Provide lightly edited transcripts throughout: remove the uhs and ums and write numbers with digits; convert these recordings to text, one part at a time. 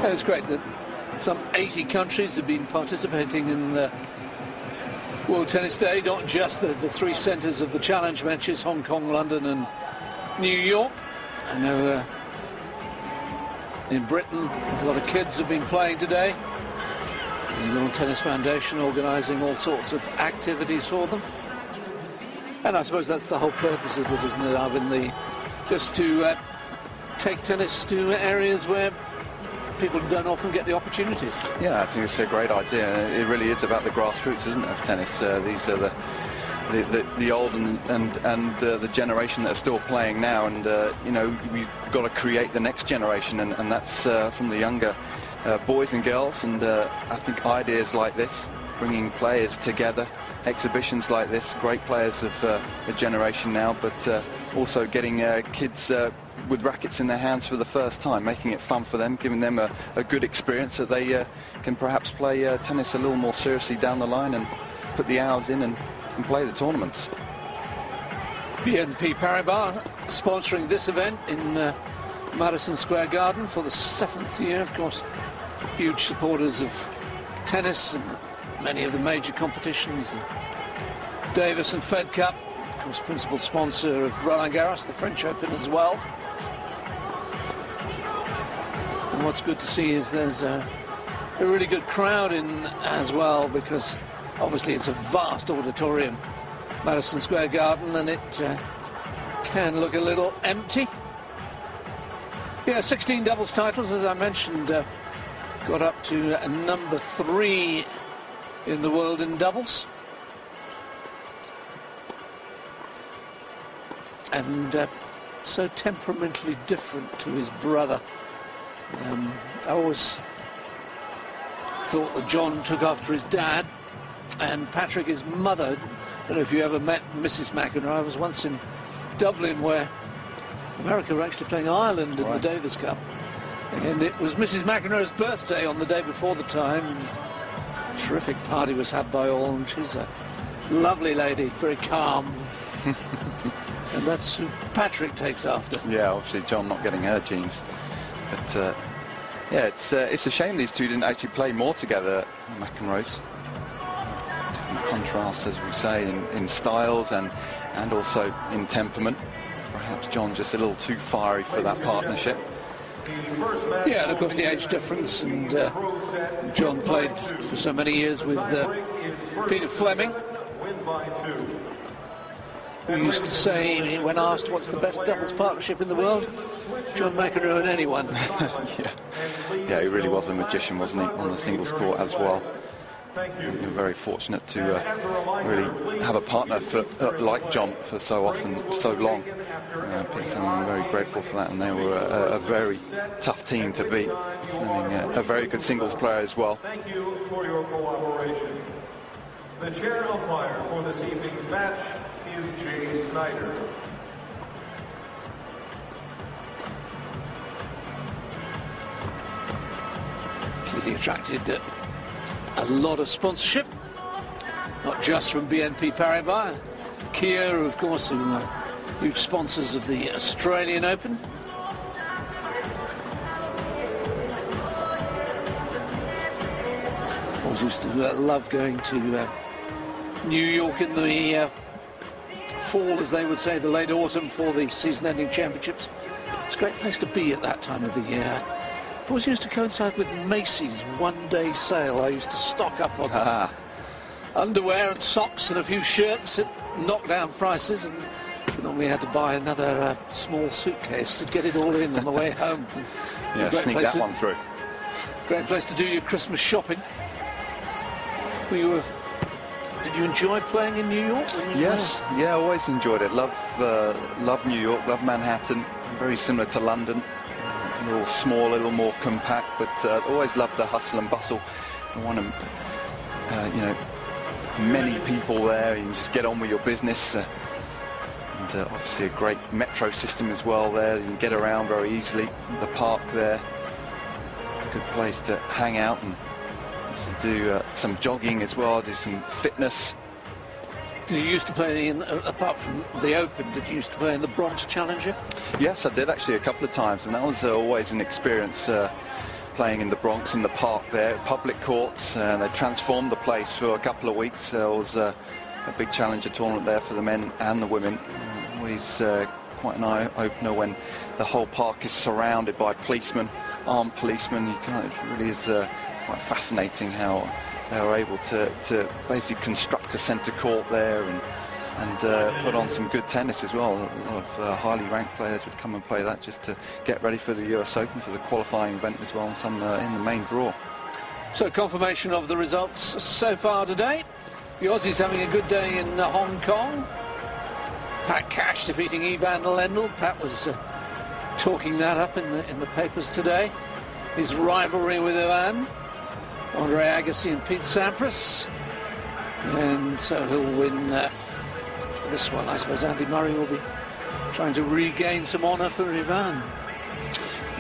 It's great that some 80 countries have been participating in World Tennis Day, not just the three centres of the challenge matches, Hong Kong, London and New York. I know in Britain a lot of kids have been playing today. The World Tennis Foundation organising all sorts of activities for them. And I suppose that's the whole purpose of it, isn't it, Arvin? Just to take tennis to areas where people don't often get the opportunity. Yeah, I think it's a great idea. It really is about the grassroots, isn't it, of tennis? These are the old and the generation that are still playing now, and you know, we've got to create the next generation, and that's from the younger boys and girls. And I think ideas like this, bringing players together, exhibitions like this, great players of the generation now, but also getting kids with rackets in their hands for the first time, making it fun for them, giving them a good experience so they can perhaps play tennis a little more seriously down the line and put the hours in and play the tournaments. BNP Paribas sponsoring this event in Madison Square Garden for the 7th year. Of course, huge supporters of tennis and many of the major competitions. The Davis and Fed Cup, of course, principal sponsor of Roland Garros, the French Open as well. And what's good to see is there's a really good crowd in as well, because obviously it's a vast auditorium, Madison Square Garden, and it can look a little empty. Yeah, 16 doubles titles, as I mentioned, got up to number 3 in the world in doubles. And so temperamentally different to his brother. I always thought that John took after his dad, and Patrick, his mother. I don't know if you ever met Mrs. McEnroe. I was once in Dublin where America were actually playing Ireland in the Davis Cup. And it was Mrs. McEnroe's birthday on the day before the time. A terrific party was had by all, and she's a lovely lady, very calm. And that's who Patrick takes after. Yeah, obviously John not getting her genes. But yeah, it's a shame these two didn't actually play more together, Mcenroess. Different contrasts, as we say, in styles and also in temperament. Perhaps John just a little too fiery for that partnership. Yeah, and of course the age difference, and John played for so many years with Peter Fleming, who used to say, when asked what's the best doubles partnership in the world, John McEnroe and anyone. Yeah, he really was a magician, wasn't he, on the singles court as well. We're very fortunate to really have a partner like John for so often, so long. I'm very grateful for that, and they were a very tough team to beat. A very good singles player as well. Thank you for your cooperation. The chair umpire for this evening's match is Jay Snyder. Clearly attracted a lot of sponsorship, not just from BNP Paribas. Kia, of course, who are huge sponsors of the Australian Open. Always used to love going to New York in the fall, as they would say, the late autumn, for the season-ending championships. It's a great place to be at that time of the year. It always used to coincide with Macy's one-day sale. I used to stock up on underwear and socks and a few shirts at knockdown prices, and normally had to buy another small suitcase to get it all in on the way home. Yeah, sneak that one through. Great place to do your Christmas shopping. Did you enjoy playing in New York? Yes, yeah, always enjoyed it. Love New York, love Manhattan. Very similar to London. A little small, a little more compact, but always loved the hustle and bustle. You know, many people there. You can just get on with your business. And obviously a great metro system as well there. You can get around very easily. The park there, good place to hang out and to do some jogging as well, do some fitness. You used to play in, apart from the Open, did you used to play in the Bronx Challenger? Yes, I did actually a couple of times, and that was always an experience. Playing in the Bronx, in the park there, public courts, and they transformed the place for a couple of weeks. There was a big challenger tournament there for the men and the women. Always quite an eye-opener when the whole park is surrounded by policemen, armed policemen. It really is quite fascinating how they were able to basically construct a centre court there and put on some good tennis as well. A lot of highly ranked players would come and play that just to get ready for the US Open, for the qualifying event as well, and some in the main draw. So confirmation of the results so far today. The Aussies having a good day in Hong Kong. Pat Cash defeating Ivan Lendl. Pat was talking that up in the papers today. His rivalry with Ivan. Andre Agassi and Pete Sampras. And so he'll win this one. I suppose Andy Murray will be trying to regain some honour for Ivan.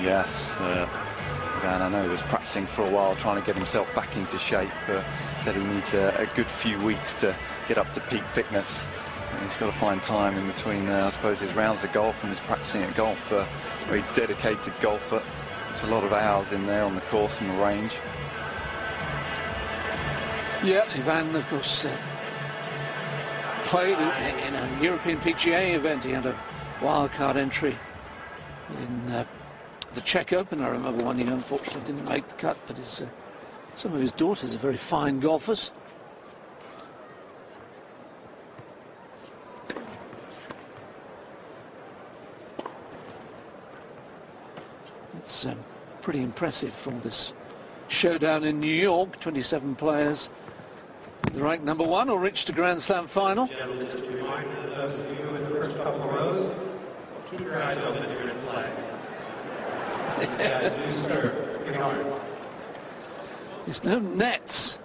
Yes, Ivan, I know, was practicing for a while, trying to get himself back into shape. Said he needs a good few weeks to get up to peak fitness. And he's got to find time in between, I suppose, his rounds of golf and his practicing at golf. Very dedicated golfer. It's a lot of hours in there on the course and the range. Yeah, Ivan, of course, played in a European PGA event. He had a wildcard entry in the Czech Open. I remember one. He unfortunately didn't make the cut, but some of his daughters are very fine golfers. It's pretty impressive for this showdown in New York. 27 players. The ranked number one will reach the Grand Slam final. Gentlemen, just a reminder to those of you in the first couple of rows, keep your eyes open if you're going to play. These guys do serve pretty hard. There's no nets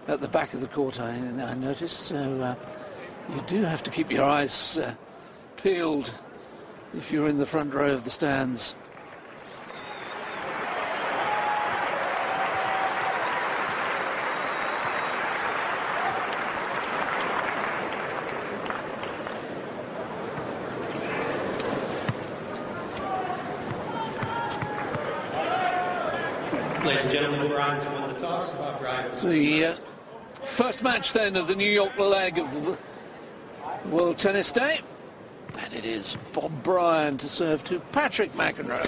at the back of the court, I noticed, so you do have to keep your eyes peeled if you're in the front row of the stands. Ladies and gentlemen, Bryans won the toss. Bryans. The first match then of the New York leg of World Tennis Day. And it is Bob Bryan to serve to Patrick Mcenroess.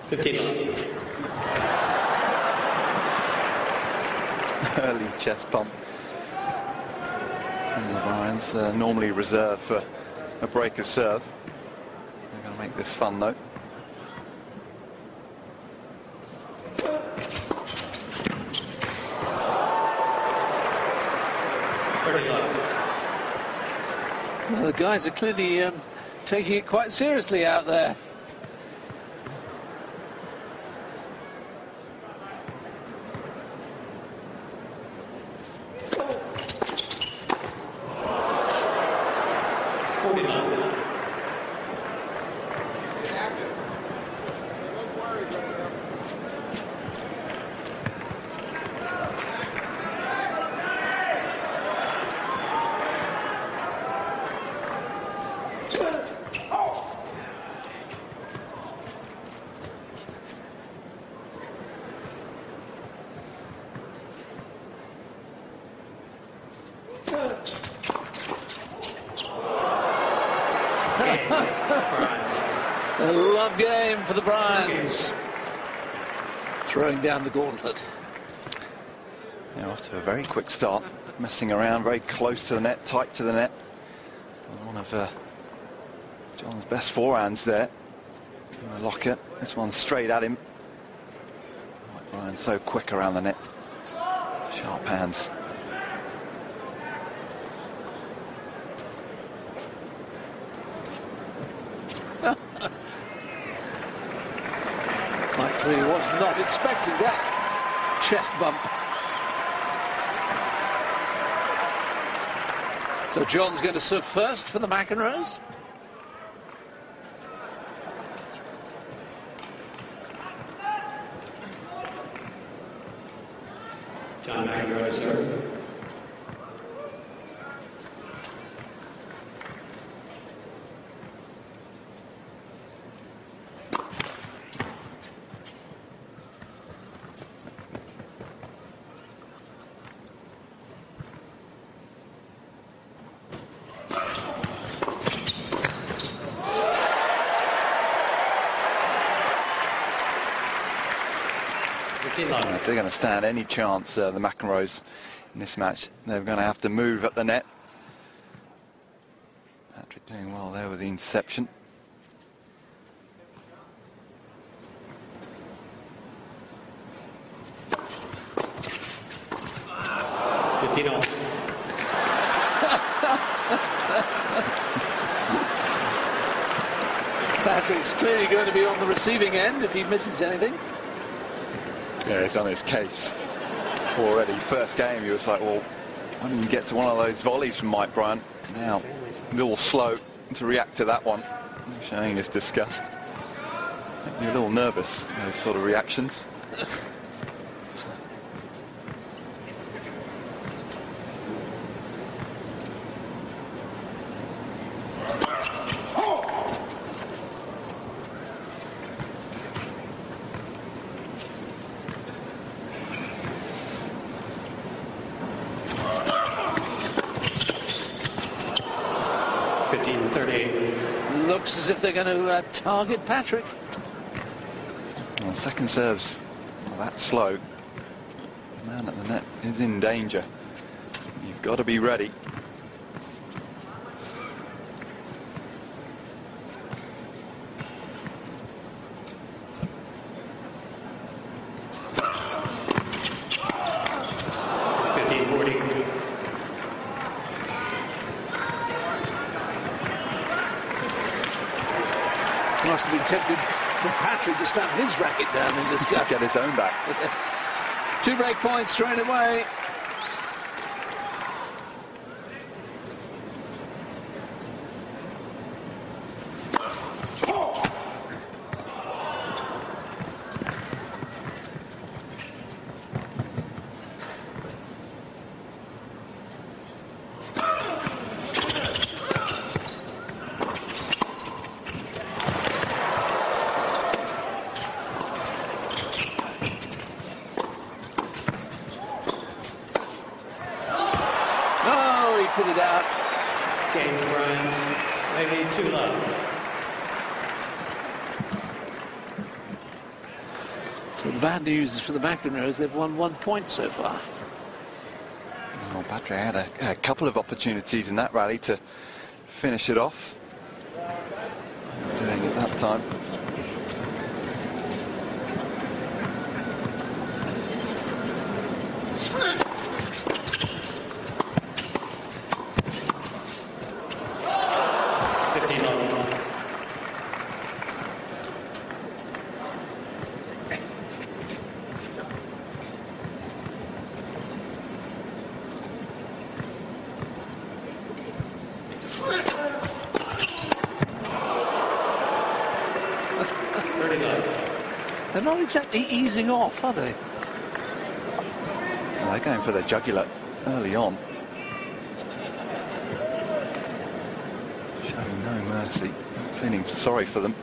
15. Early chest bump. And the Bryans normally reserved for a breaker serve. They're going to make this fun though. Well, the guys are clearly taking it quite seriously out there. A love game for the Bryans. Throwing down the gauntlet. They're off to a very quick start, messing around very close to the net, tight to the net. One of John's best forehands there. Lockett, this one's straight at him. Bryans so quick around the net. Sharp hands. He was not expecting that chest bump. So John's going to serve first for the Mcenroess. John Mcenroess serve. love. If they're going to stand any chance, the Mcenroess, in this match, they're going to have to move at the net. Patrick doing well there with the interception. Patrick's clearly going to be on the receiving end if he misses anything. Yeah, he's on his case already. First game, he was like, well, I didn't get to one of those volleys from Mike Bryant. Now, a little slow to react to that one, showing his disgust. You're a little nervous, those sort of reactions. Looks as if they're going to target Patrick. Well, second serves that slow. The man at the net is in danger. You've got to be ready. Must have been tempted for Patrick to stamp his racket down in disgust. Get his own back. 2 break points straight away. Put it out. Game Bryans. They lead 2-love. So the bad news is for the Mcenroess, they've won 1 point so far. Well, Patrick had a couple of opportunities in that rally to finish it off. Doing it that time. They're not exactly easing off, are they? Well, they're going for the jugular early on. Showing no mercy. Feeling sorry for them.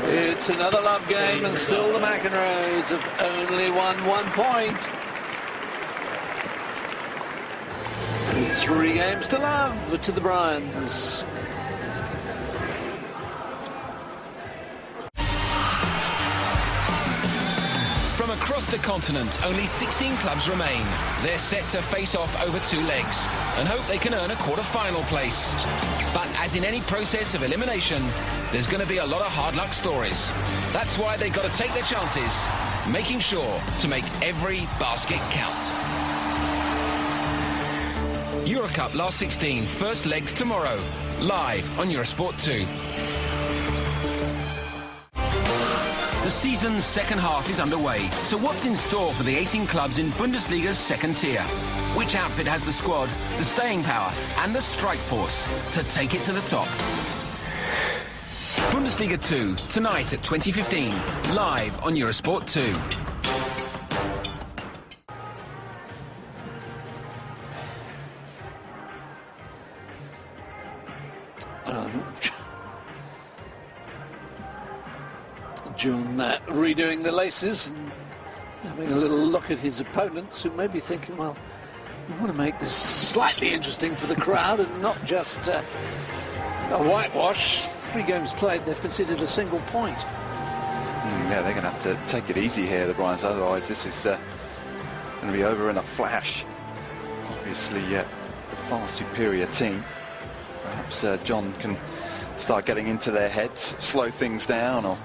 It's another love game, and still the Mcenroess have only won 1 point. It's 3 games to love to the Bryans. From across the continent, only 16 clubs remain. They're set to face off over 2 legs and hope they can earn a quarter-final place. But as in any process of elimination, there's going to be a lot of hard luck stories. That's why they've got to take their chances, making sure to make every basket count. Eurocup last 16, first legs tomorrow, live on Eurosport 2. The season's second half is underway, so what's in store for the 18 clubs in Bundesliga's second tier? which outfit has the squad, the staying power and the strike force to take it to the top. Bundesliga 2, tonight at 20:15, live on Eurosport 2. John redoing the laces and having a little look at his opponents, who may be thinking, well, we want to make this slightly interesting for the crowd and not just a whitewash. 3 games played, they've conceded a single point. Yeah, they're going to have to take it easy here, the Bryans, otherwise this is going to be over in a flash. Obviously, a far superior team. Perhaps John can start getting into their heads, slow things down, or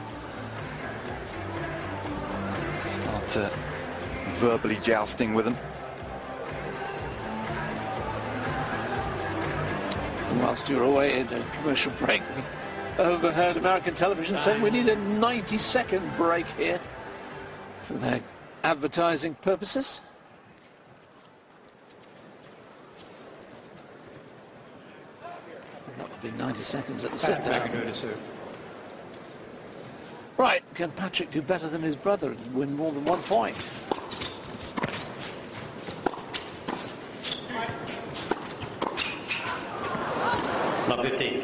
start verbally jousting with them. Whilst you're away in a commercial break, we overheard American television saying we need a 90-second break here for their advertising purposes. That would be 90 seconds at the set down. Right, can Patrick do better than his brother and win more than 1 point? Number 15.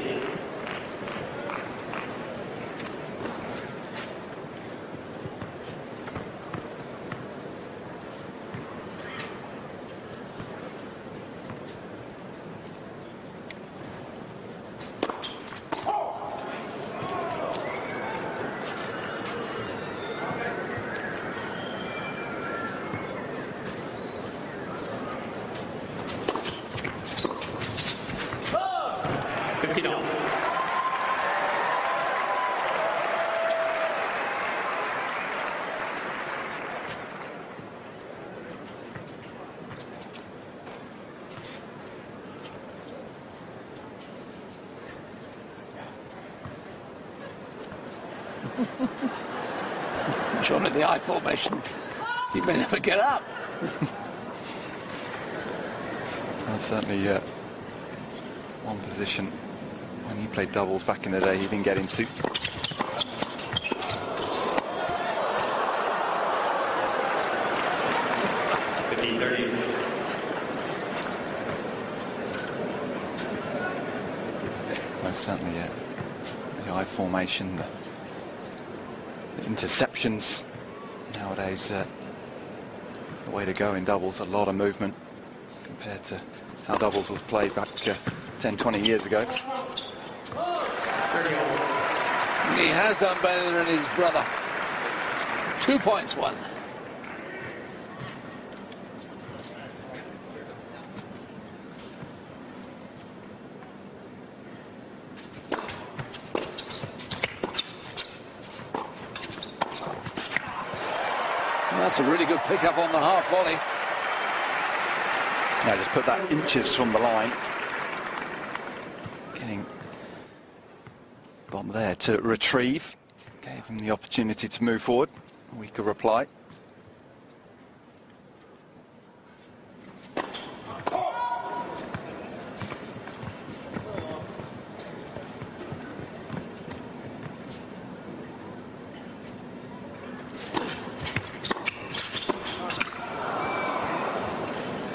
John in the I formation, he may never get up. That's certainly one position when he played doubles back in the day he didn't get into. Most certainly the I formation, the interceptions nowadays, the way to go in doubles. A lot of movement compared to how doubles was played back 10-20 years ago. He has done better than his brother. 2 points won. That's a really good pickup on the half volley. Now just put that inches from the line. Getting Bob there to retrieve. Gave him the opportunity to move forward. A weaker reply.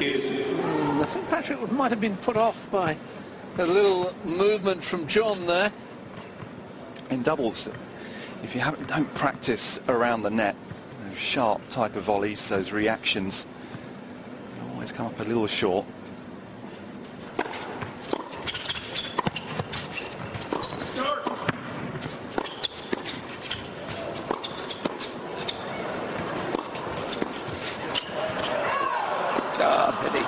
I think Patrick might have been put off by a little movement from John there. In doubles, if you don't practice around the net, those sharp type of volleys, those reactions, you always come up a little short. Pity.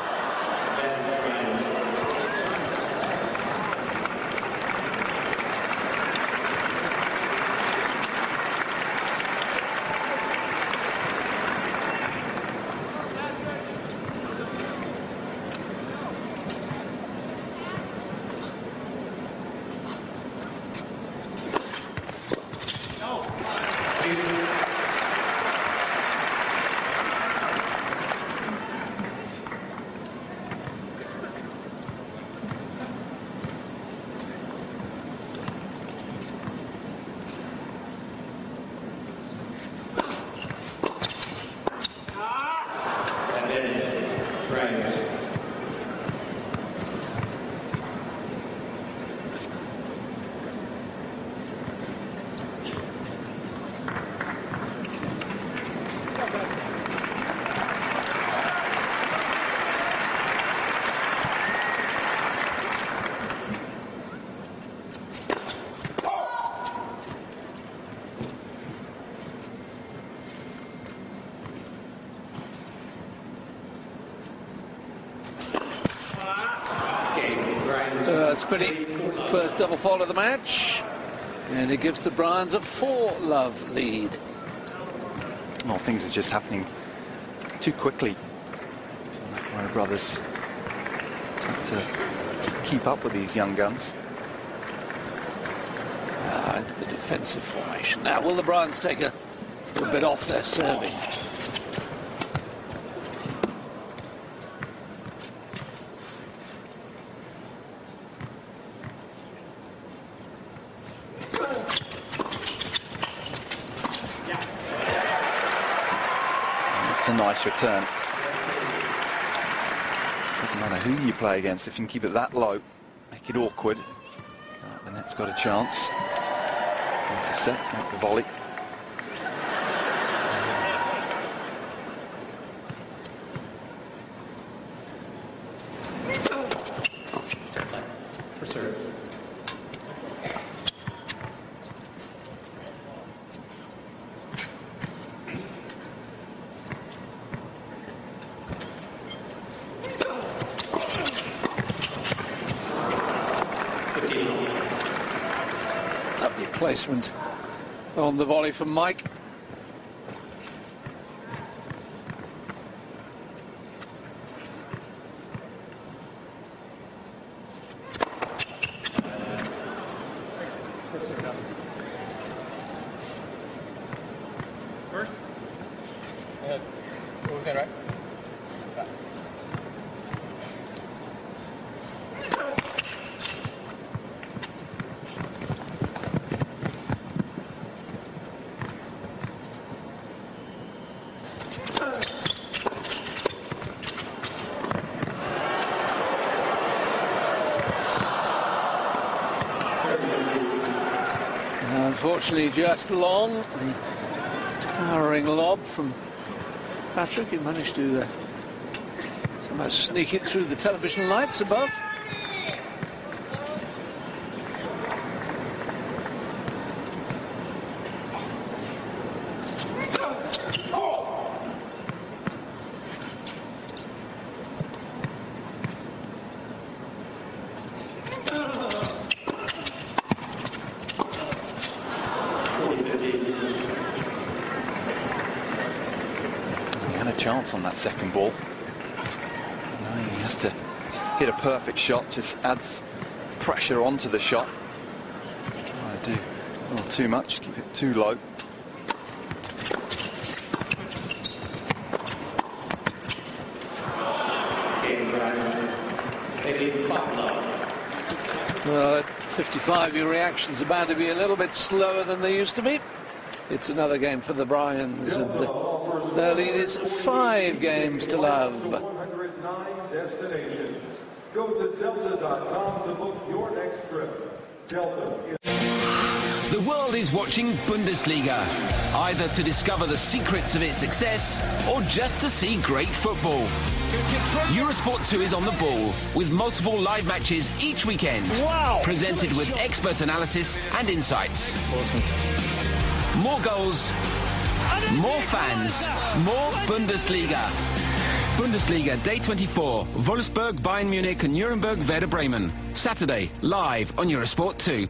pretty. First double fault of the match, and it gives the Bryans a 4-love lead. Well, things are just happening too quickly. The McEnroe brothers have to keep up with these young guns. Into the defensive formation. Now, will the Bryans take a bit off their serving? It's a nice return. Doesn't matter who you play against, if you can keep it that low, make it awkward. The net's got a chance. It's a set, make the volley. For serve. Lovely placement on the volley from Mike. First? Yes. What was that, right? Unfortunately, just long. The towering lob from Patrick. He managed to somehow sneak it through the television lights above. Chance on that second ball. No, he has to hit a perfect shot, just adds pressure onto the shot. Try to do a little too much, keep it too low. Well, at 55, your reactions are bound to be a little bit slower than they used to be. It's another game for the Bryans, and their lead is 5 games to love. 109 destinations. Go to delta.com to book your next trip. Delta is... The world is watching Bundesliga, either to discover the secrets of its success or just to see great football. Eurosport 2 is on the ball with multiple live matches each weekend. Wow. Presented with expert analysis and insights. More goals, more fans, more Bundesliga. Bundesliga Day 24, Wolfsburg, Bayern Munich and Nuremberg, Werder Bremen. Saturday, live on Eurosport 2.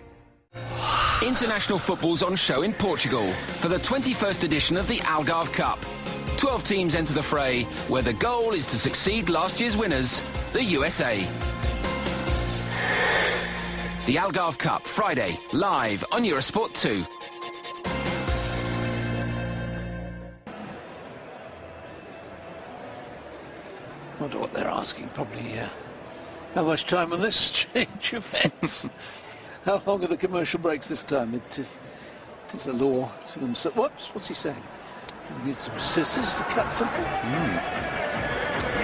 International football's on show in Portugal for the 21st edition of the Algarve Cup. 12 teams enter the fray, where the goal is to succeed last year's winners, the USA. The Algarve Cup, Friday, live on Eurosport 2. I wonder what they're asking. Probably how much time on this change of heads. How long are the commercial breaks this time? It is a law to them. So, what's he saying? We need some scissors to cut something.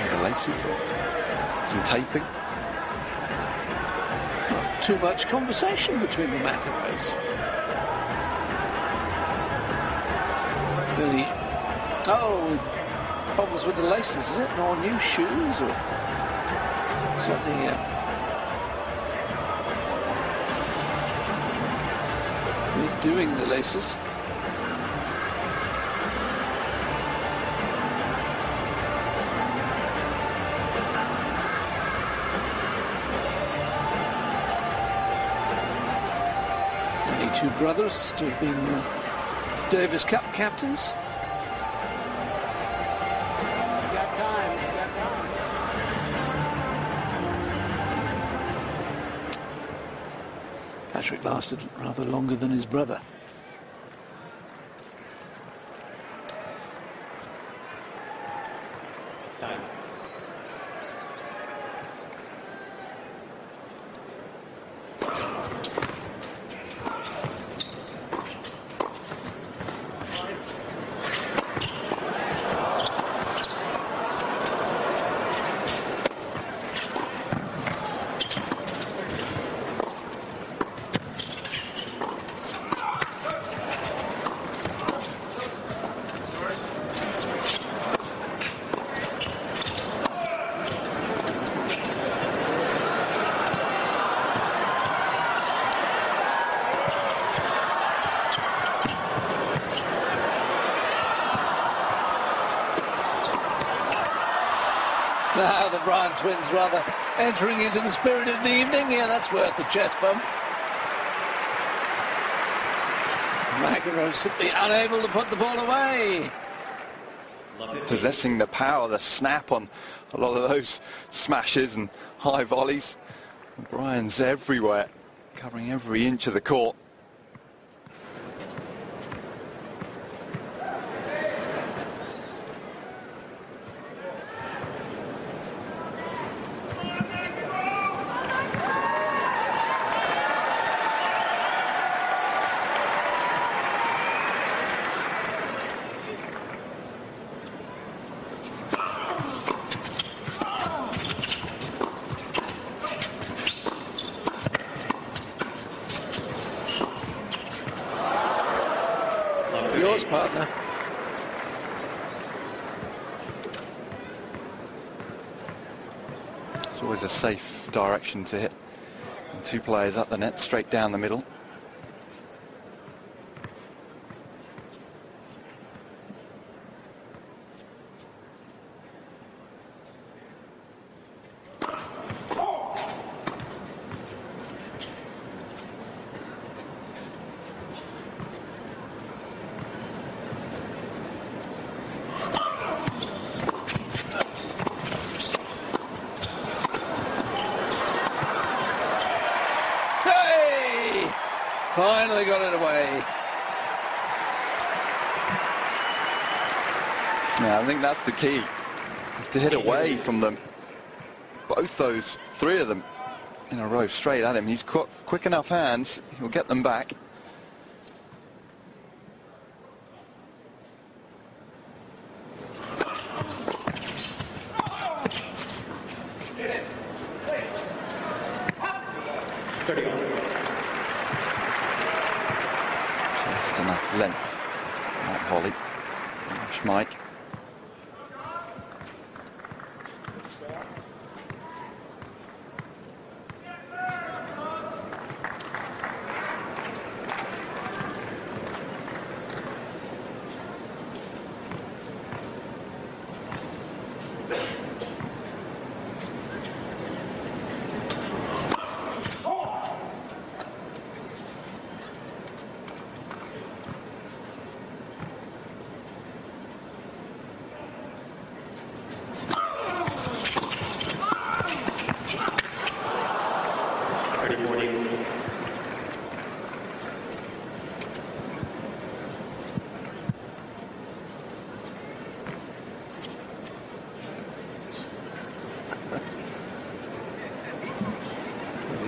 The laces, some taping. Not too much conversation between the McEnroes. Really? Oh. Problems with the laces, is it? Or new shoes, or certainly redoing the laces. two brothers to have been Davis Cup captains. Patrick lasted rather longer than his brother. Now the Bryans twins rather entering into the spirit of the evening. Yeah, that's worth the chest bump. Mcenroess simply unable to put the ball away. Possessing the power, the snap on a lot of those smashes and high volleys. Bryans everywhere, covering every inch of the court. Yours, partner. It's always a safe direction to hit. And two players up the net, straight down the middle. Finally got it away. Yeah, I think that's the key, is to hit away from them. Both those, three of them in a row straight at him. He's quick enough hands, he'll get them back. Just enough length on that volley. Mike.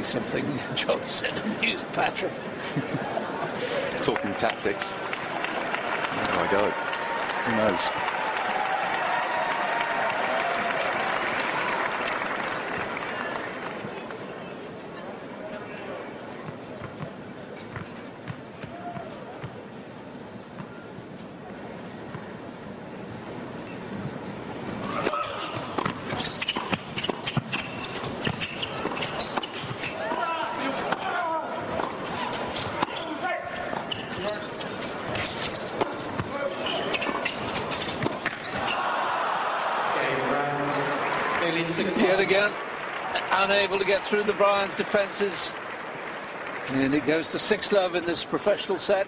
Something John said amused Patrick. Talking tactics. Where do I go? Who knows? Yet again, unable to get through the Bryans' defences. And it goes to 6-love in this professional set.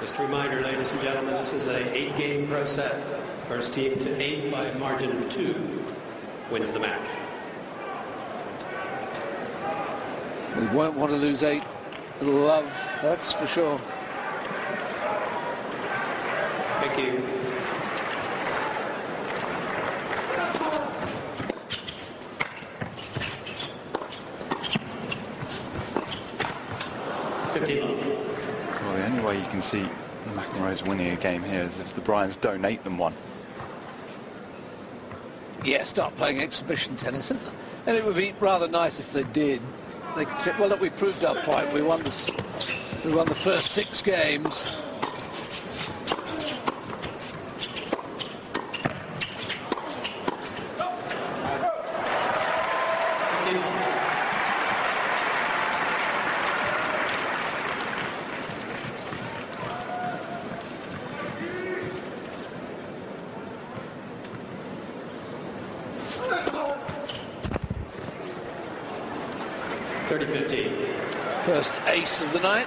Just a reminder, ladies and gentlemen, this is a 8-game pro set. First team to 8 by a margin of 2 wins the match. We won't want to lose 8-love, that's for sure. Thank you. Well, the only way you can see Mcenroess winning a game here is if the Bryans donate them one. Yeah, start playing exhibition tennis, and it would be rather nice if they did. They could say, well, look, we proved our point. We won the first 6 games. First ace of the night.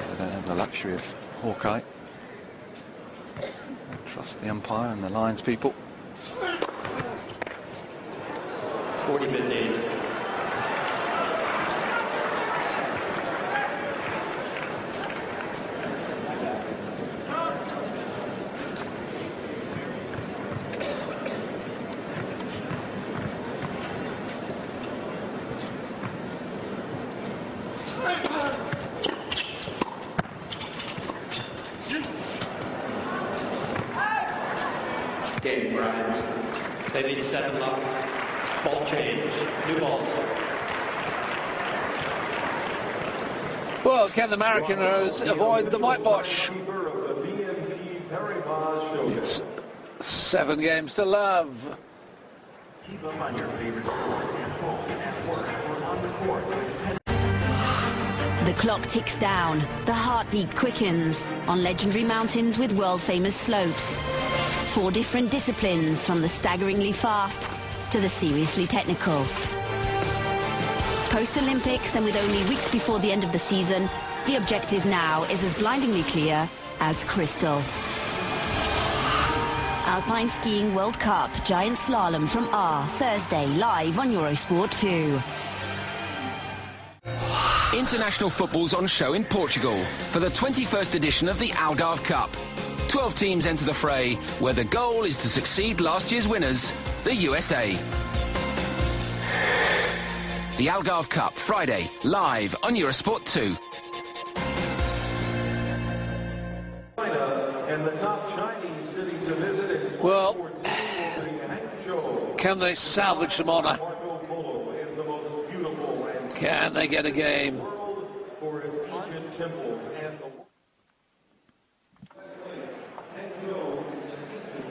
They don't have the luxury of Hawkeye. They trust the umpire and the lines people. 40-15. Game Bryans. They need 7-love. Ball change. New ball. Well, can the Mcenroess avoid the whitewash? It's 7 games to love. Keep up on your favorite sport at home, at work, or on the court. The clock ticks down, the heartbeat quickens on legendary mountains with world-famous slopes. 4 different disciplines, from the staggeringly fast to the seriously technical. Post-Olympics, and with only weeks before the end of the season, the objective now is as blindingly clear as crystal. Alpine Skiing World Cup Giant Slalom from R, Thursday, live on Eurosport 2. International football's on show in Portugal for the 21st edition of the Algarve Cup. 12 teams enter the fray, where the goal is to succeed last year's winners, the USA. The Algarve Cup, Friday, live on Eurosport 2. And the top Chinese city to visit in Well, 2014 will be Hangzhou. can they salvage some honor? Marco Polo is the most beautiful and Can they get a game? world for its ancient temples and the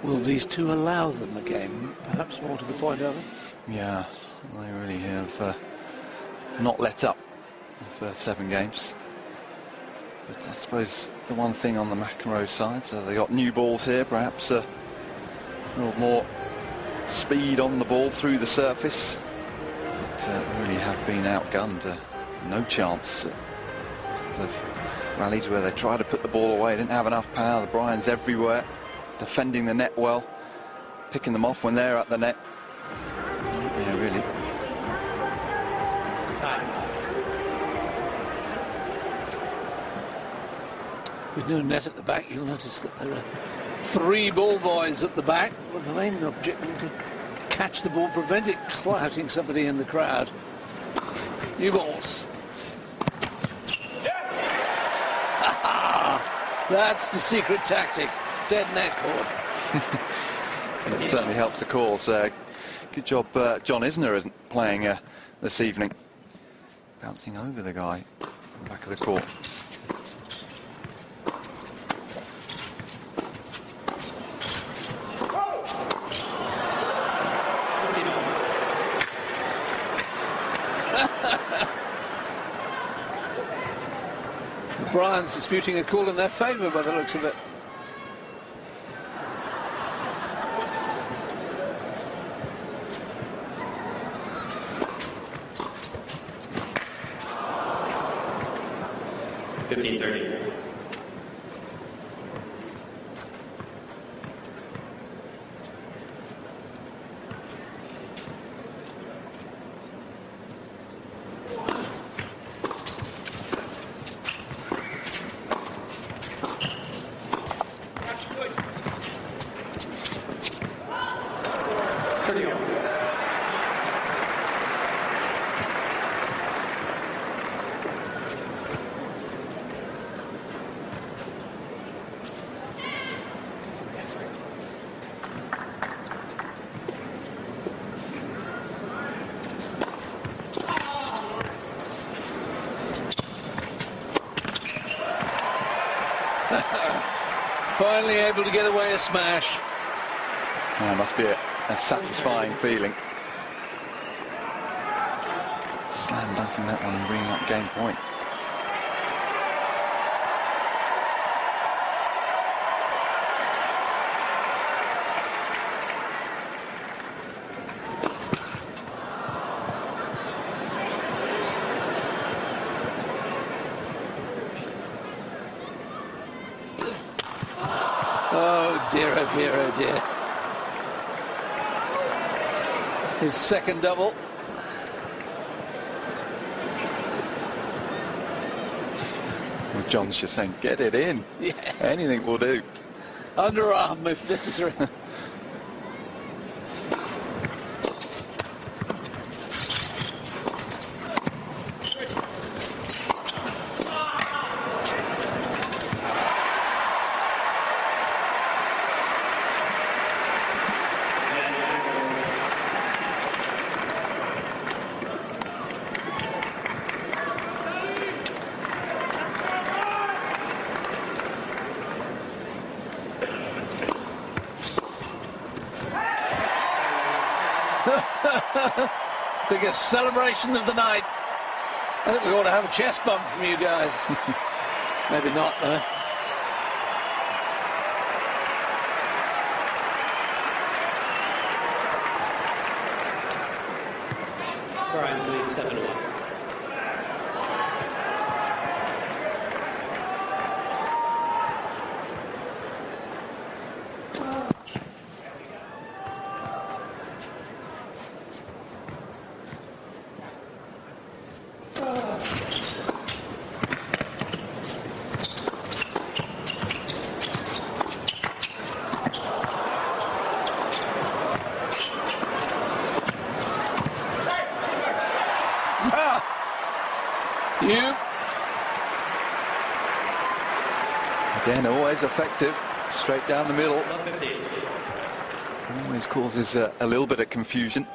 Will these two allow them a game? Perhaps more to the point of it. Yeah, they really have not let up the first 7 games. But I suppose the one thing on the Mcenroess side, so they got new balls here, perhaps a little more speed on the ball through the surface. But really have been outgunned. No chance. The rallies where they try to put the ball away, didn't have enough power. The Bryans everywhere, defending the net well, picking them off when they're at the net. Yeah, really. With no net at the back, you'll notice that there are 3 ball boys at the back, with the main objective to catch the ball, prevent it clouting somebody in the crowd. New balls. That's the secret tactic. Dead net cord. It certainly helps the cause. Good job, John Isner isn't playing this evening. Bouncing over the guy in the back of the court. Bryans disputing a call in their favour by the looks of it. 15-30. Finally able to get away a smash. Oh, must be a satisfying feeling. Slam dunking that one and bringing up game point. Oh dear, oh dear, oh dear. His second double. Well, John's just saying, get it in. Yes. Anything will do. Underarm if necessary. Biggest celebration of the night. I think we ought to have a chest bump from you guys. Maybe not, though. Bryans lead 7-1. Again, always effective, straight down the middle. Always causes a little bit of confusion.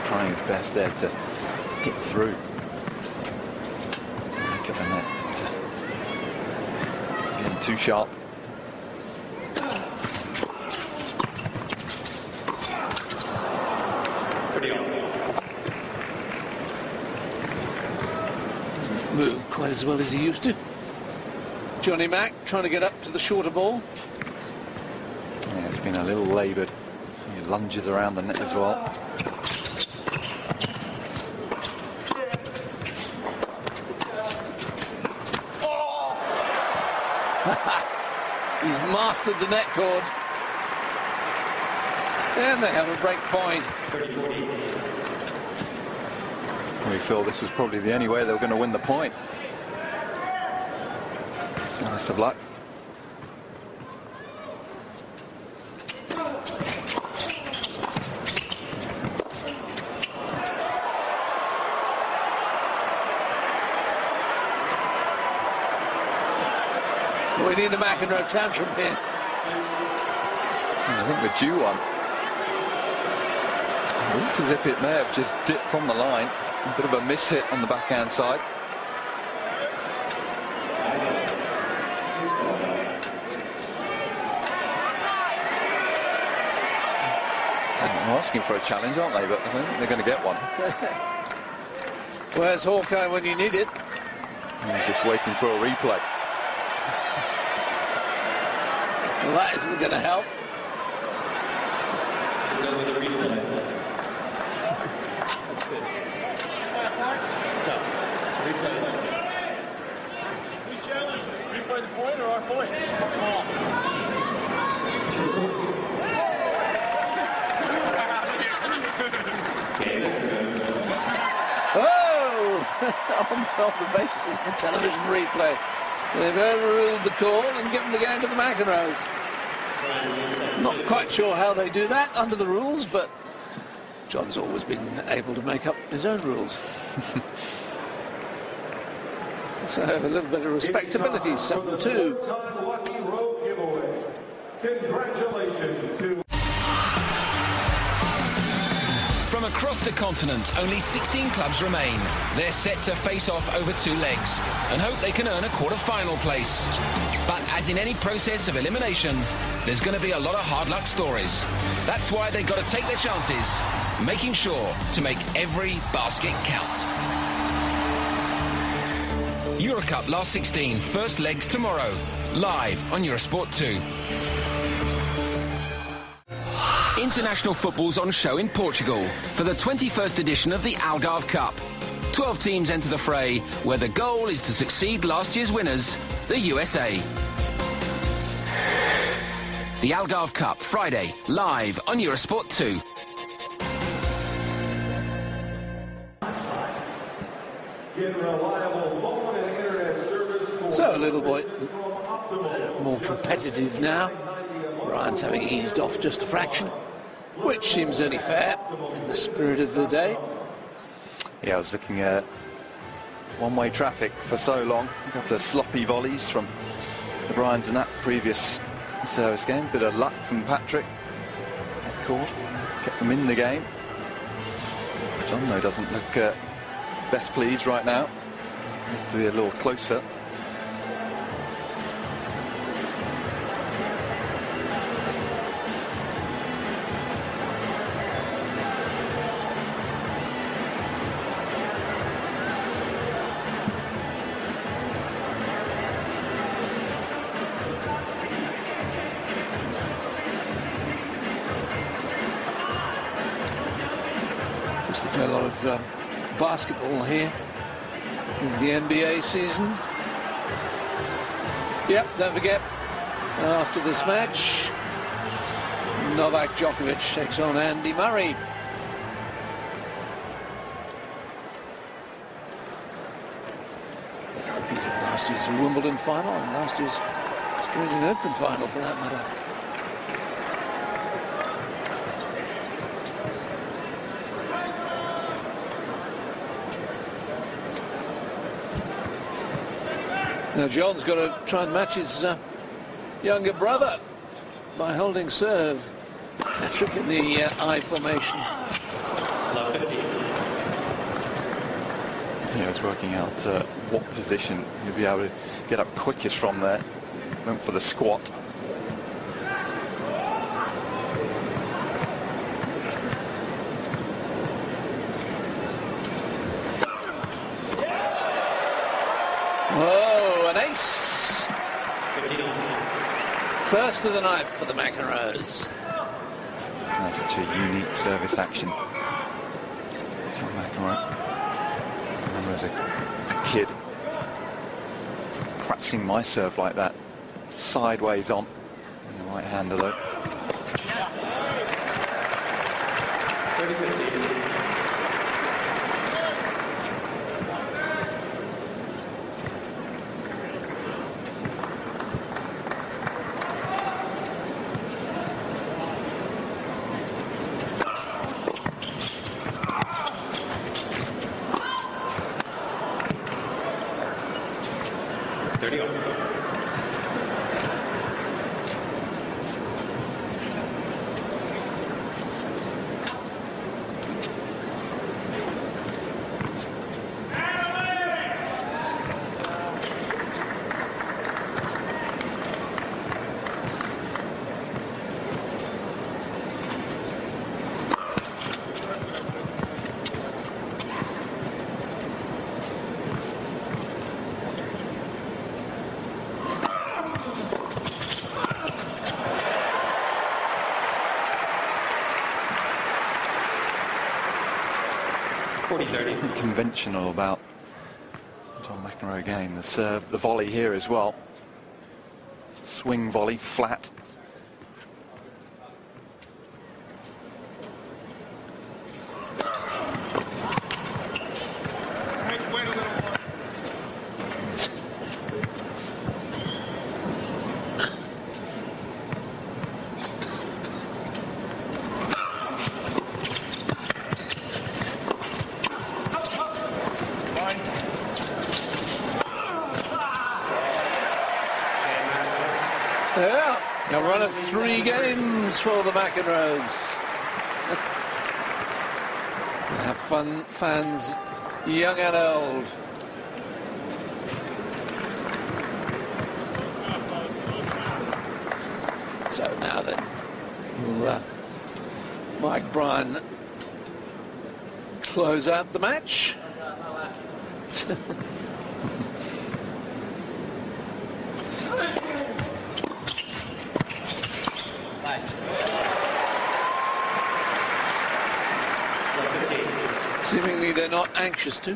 Trying his best there to hit through. Look at the net. Getting too sharp. Doesn't move quite as well as he used to. Johnny Mack trying to get up to the shorter ball. Yeah, it's been a little laboured. He lunges around the net as well. He's mastered the net cord. And they have a break point. We feel this was probably the only way they were going to win the point. Slice of luck. need a McEnroe tantrum here. I think we're due one. It looks as if it may have just dipped on the line. A bit of a miss-hit on the backhand side. They're asking for a challenge, aren't they? But I don't think they're going to get one. Where's Hawkeye when you need it? He's just waiting for a replay. Well, that isn't going to help. That's good. No, it's a replay. We challenged. Replay the point or our point? Small. Oh! on the basis of television replay. They've overruled the call and given the game to the McEnroes. Not quite sure how they do that under the rules, but John's always been able to make up his own rules. So a little bit of respectability, 7-2. Lucky Road giveaway. Congratulations to... From across the continent, only 16 clubs remain. They're set to face off over 2 legs and hope they can earn a quarter-final place. But as in any process of elimination, there's going to be a lot of hard luck stories. That's why they've got to take their chances, making sure to make every basket count. Eurocup last 16, first legs tomorrow, live on Eurosport 2. International football's on show in Portugal for the 21st edition of the Algarve Cup. 12 teams enter the fray, where the goal is to succeed last year's winners, the USA. The Algarve Cup, Friday, live on Eurosport 2. Get reliable phone and internet service for... So a little bit more competitive now. Bryans having eased off just a fraction, which seems only fair in the spirit of the day. Yeah, I was looking at one-way traffic for so long. A couple of sloppy volleys from the Bryans in that previous service game. Bit of luck from Patrick. That call kept them in the game. John, though, doesn't look best pleased right now. Needs to be a little closer. There's a lot of basketball here in the NBA season. Yep, don't forget, after this match, Novak Djokovic takes on Andy Murray. Last year's Wimbledon final and last year's Australian Open final for that matter. Now John's got to try and match his younger brother by holding serve. Patrick in the I formation. Yeah, it's working out what position you'll be able to get up quickest from there. Went for the squat. Oh, an ace. First of the night for the McEnroes. That's such a unique service action. John McEnroe. I remember as a kid practicing my serve like that, sideways on, in the right hander though. 30-15. 40-30. Conventional about John McEnroe game. The serve, the volley here as well. Swing volley, flat. Yeah, a run of 3 games for the McEnroes. They have fun, fans, young and old. So now then, will Mike Bryan close out the match? Seemingly they're not anxious to.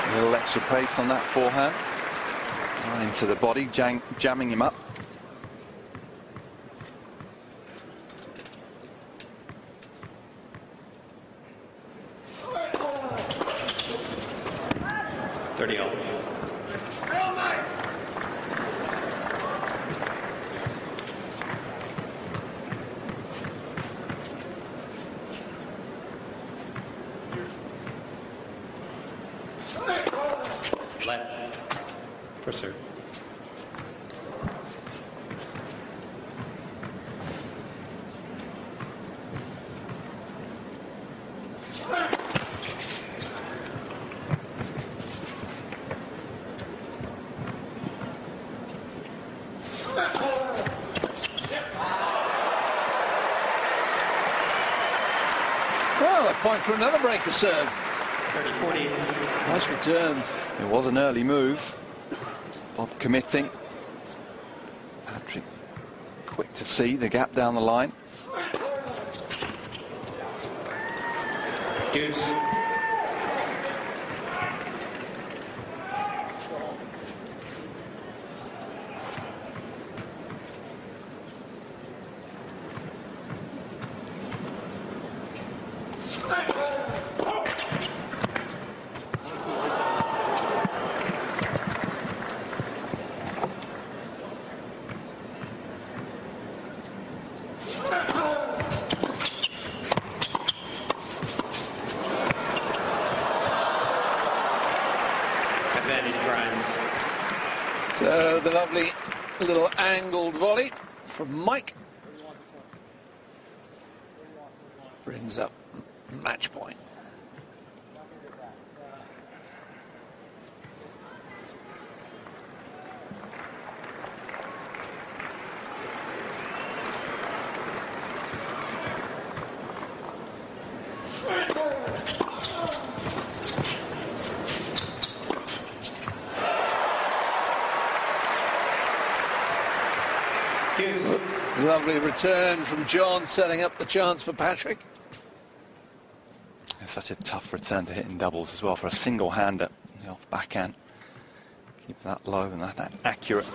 A little extra pace on that forehand. Right into the body, jamming him up. For serve. Well, a point for another breaker serve. 30-40. Nice return. It was an early move. Bob committing. Patrick quick to see the gap down the line. Deuce. Bryans. So the lovely little angled volley from Mike brings up match point. Lovely return from John, setting up the chance for Patrick. It's such a tough return to hit in doubles as well for a single-hander. The off backhand. Keep that low and that accurate.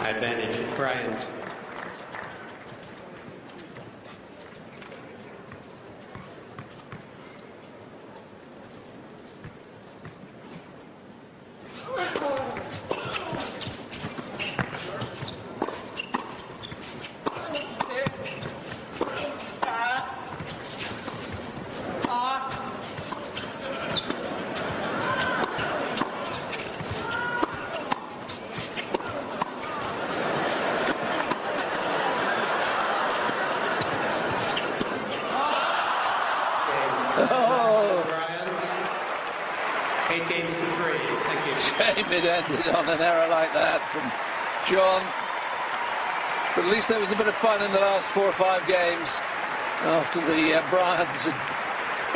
Advantage, Bryans. shame it ended on an error like that from John. But at least there was a bit of fun in the last 4 or 5 games after the Bryans had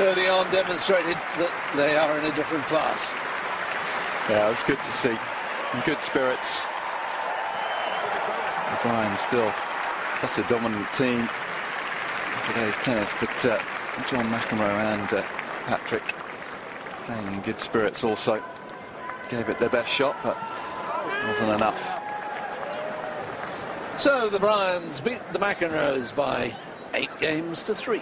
early on demonstrated that they are in a different class. Yeah, it was good to see. In good spirits. The Bryans still such a dominant team in today's tennis, but John McEnroe and Patrick playing in good spirits also. Gave it their best shot, but wasn't enough. So the Bryans beat the McEnroes by 8 games to 3.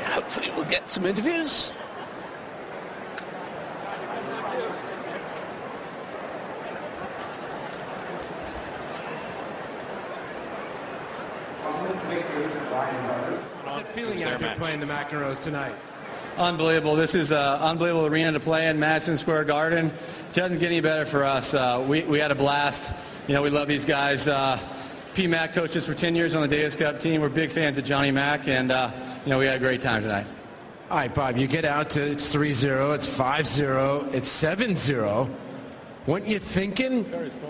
Hopefully we'll get some interviews. How's it feeling out here playing the McEnroes tonight? Unbelievable. This is an unbelievable arena to play in, Madison Square Garden. It doesn't get any better for us. We had a blast. You know, we love these guys. P. Mac coached us for 10 years on the Davis Cup team. We're big fans of Johnny Mac, and, you know, we had a great time tonight. All right, Bob, you get out to it's 3-0, it's 5-0, it's 7-0. Weren't you thinking,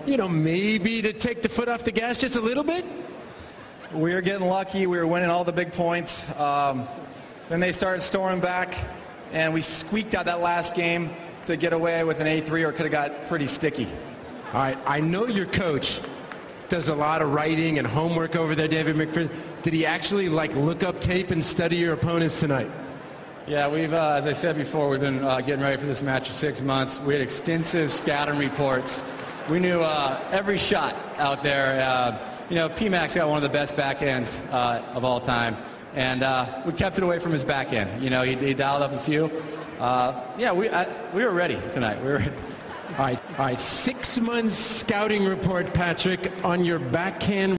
you know, maybe to take the foot off the gas just a little bit? We were getting lucky. We were winning all the big points. Then they started storming back, and we squeaked out that last game to get away with an A3, or could have got pretty sticky. All right, I know your coach does a lot of writing and homework over there, David McPherson. Did he actually, like, look up tape and study your opponents tonight? Yeah, we've, as I said before, we've been getting ready for this match for 6 months. We had extensive scouting reports. We knew every shot out there. You know, P-Mac's got one of the best backhands of all time. And we kept it away from his backhand. You know, he dialed up a few. Yeah, we were ready tonight. We were ready. All right. 6 months scouting report, Patrick, on your backhand